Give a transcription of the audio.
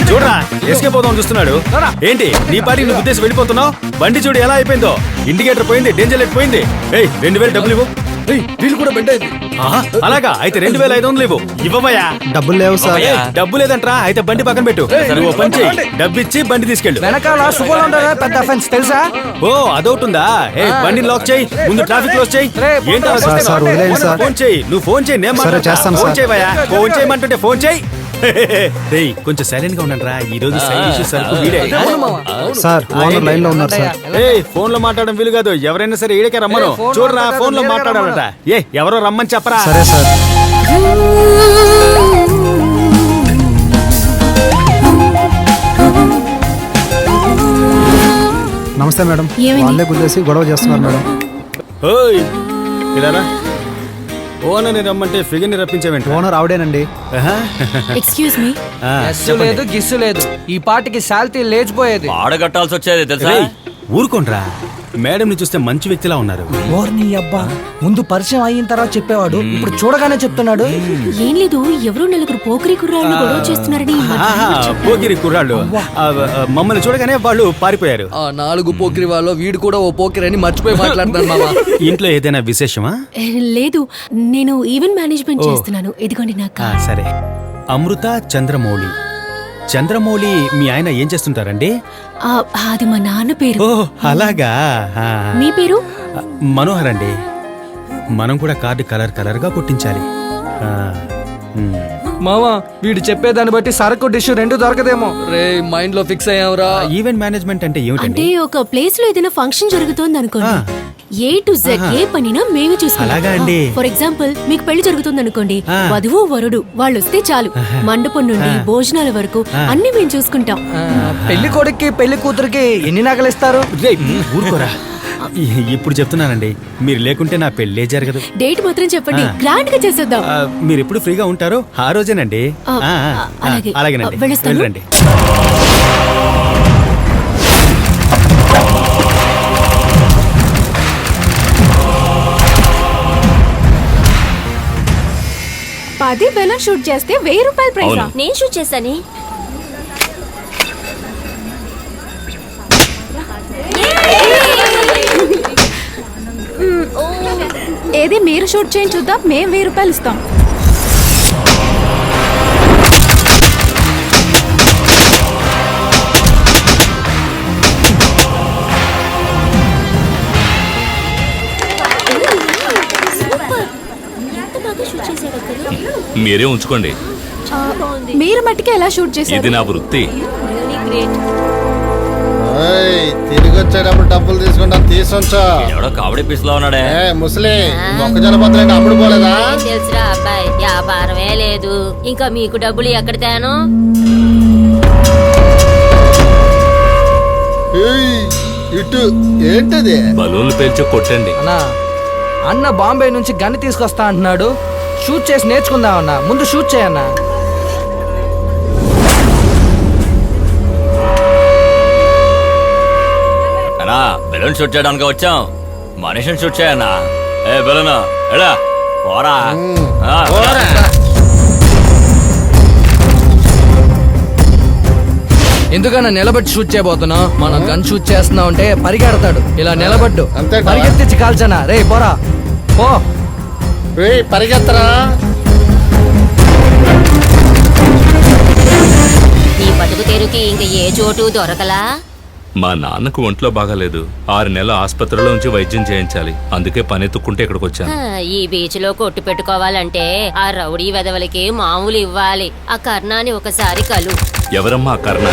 చూడరా ఎస్కే పోదాం చూస్తున్నాడు ఏంటి నీ పాటి నువ్వు ఉద్దేశం వెళ్ళిపోతున్నావు బండి చూడు ఎలా అయిపోయిందో ఇండికేటర్ పోయింది డేంజర్ లైట్ పోయింది 2000 డబ్బులు ఇవ్వు వీళ్ళు కూడా బెండ్ అయింది అలాగా అయితే 2500 ఇవ్వు ఇవ్వబోయా డబ్బులు లేవు సార్ డబ్బు లేదంట్రా అయితే బండి పక్కన పెట్టు నువ్వు పని చెయ్యి డబ్బు ఇచ్చి బండి తీసుకెళ్ళు వెనకాల పెద్ద అఫెన్స్ తెలుసా ఓ అదొకటుందా బండి లాక్ చేయి ముందు ట్రాఫిక్ క్లోజ్ చేయి ఫోన్ చేయి నువ్వు ఫోన్ చేయి నేను ఫోన్ చేయవయ్యా ఫోన్ చేయమంటుంటే ఫోన్ చేయి కొంచెం సైలెంట్ గా ఉండండి రా ఈ రోజు సార్ ఓనర్ లైన్ లో ఉన్నారు సార్ ఫోన్ లో మాట్లాడడం వీలు కాదు ఎవరైనా సరే ఈడకే రమ్మను చూడరా ఫోన్ లో మాట్లాడాలట ఎవరో రమ్మని చెప్పరా సరే సార్ నమస్తే మేడం వాళ్ళే గుద్దేసి గొడవ చేస్తున్నారు మేడం ఓయ్ ఇలారా ఓనర్ని రమ్మంటే ఫిగర్ ని రప్పించావేంటి ఓనర్ ఆవిడేనండి ఎక్స్క్యూజ్ మీ లేదు గిస్సు లేదు ఈ పాటికి శాలరీ లేచిపోయేది ఆడగట్టాల్సి వచ్చేది తెలుసా ఊరుకోండ్రా మేడం ని చూస్తే మంచి వ్యక్తిలా ఉన్నారు ఓర్ని అబ్బా ముందు పరిచయం అయిన తర్వాత చెప్పేవాడు ఇప్పుడు చూడగానే చెప్తున్నాడు ఏం లేదు ఎవరో నలుగురు పోకిరి కుర్రాళ్ళు గొడవ చేస్తున్నారని పోకిరి కుర్రాళ్ళు మమ్మల్ని చూడగానే వాళ్ళు పారిపోయారు ఆ 4 పోకిరి వాళ్ళు వీడు కూడా ఓ పోకిరి అని మర్చిపోయి మాట్లాడతాను మామ ఇంట్లో ఏదైనా విశేషమా లేదు నేను ఈవెంట్ మేనేజ్మెంట్ చేస్తున్నాను ఇదిగోండి నాకు సరే అమృత చంద్రమౌళి చంద్రమౌళి మీ ఆయన ఏం చేస్తుంటారండి అది మా నాన్న పేరు ఓ అలాగా మీ పేరు మనోహర్ అండి మనం కూడా కార్డు కలర్ గా కొట్టించాలి మావా వీడు చెప్పేదాన్ని బట్టి సరకు డిష్ రెండు దొరకదేమో రే మైండ్ లో ఫిక్స్ అయ్యావురా ఈవెంట్ మేనేజ్మెంట్ అంటే ఏమిటండి అంటే ఒక ప్లేస్ లో ఏదైనా ఫంక్షన్ జరుగుతోంది అనుకోండి A to Z ఏ పనినా మేమే చూసుకుంటాం ఫర్ ఎగ్జాంపుల్ మీకు పెళ్లి జరుగుతుంది అనుకోండి వధువు వరుడు వాళ్ళు వస్తే చాలు మండపం నుండి భోజనాల వరకు అన్ని మేము చూసుకుంటాం పెళ్లి కొడుక్కి పెళ్లి కూతురికి ఎన్ని నగలు ఇస్తారు ఊరుకోరా ఇప్పుడు చెప్తున్నానండి మీరు లేకుంటే నా పెళ్లే జరగదు డేట్ మాత్రం చెప్పండి గ్రాండ్ గా చేసేద్దాం మీరు ఎప్పుడు ఫ్రీగా ఉంటారో ఆ రోజేనండి అలాగేనండి వెళ్ళండి పది బెలూన్ షూట్ చేస్తే 1000 రూపాయలు ప్రైజ్ నేను షూట్ చేశాను ఏది మీరు షూట్ చేయండి చూద్దాం మేము 1000 రూపాయలు ఇస్తాం మీరే ఉంచుకోండి మీరు మట్టికి ఎలా షూట్ చేశారు ఇది నా వృత్తి తిరిగి వచ్చేటప్పుడు డబ్బులు తీసుకుంటా తీసుంచా ఎవడో కామెడీ పీస్ లో ఉన్నాడే ముసలి మొక్కజొన్న పత్రం అమ్ముడు పోలేదా తెలుసురా అబ్బాయి వ్యాపారమే లేదు ఇంకా మీకు డబ్బులు ఎక్కడ తేను ఇటు ఏంటది బలూన్లు పేల్చి కొట్టండి అన్న బాంబే నుంచి గన్ని తీసుకొస్తా అంటున్నాడు షూట్ చేసి నేర్చుకుందామన్నా ముందు షూట్ చేయన్నా అన్నా బెలూన్ షూట్ చేయడానికి వచ్చాం మనిషిని షూట్ చేయన్నా బెలూన్ ఎలా పోరా ఎందుకన్నా నిలబెట్టి షూట్ చేయబోతున్నావు మనం గన్ షూట్ చేస్తున్నాం అంటే పరిగెడతాడు ఇలా నిలబడ్డు పరిగెత్తించి కాల్చనా రే పోరా పో పరిగెత్తరా నీ బతుకు తెరుకి ఇంక ఏ చోటు దొరకలా మా నాన్నకు ఒంట్లో బాగాలేదు 6 నెలల ఆసుపత్రిలో ఉంచి వైద్యం చేయించాలి అందుకే పని ఎత్తుక్కుంటే ఇక్కడికి వచ్చాను ఈ బీచ్ లో కొట్టు పెట్టుకోవాలంటే ఆ రౌడీ వెధవలకి మామూలు ఇవ్వాలి ఆ కర్ణాని ఒకసారి కలు ఎవరమ్మా కర్ణ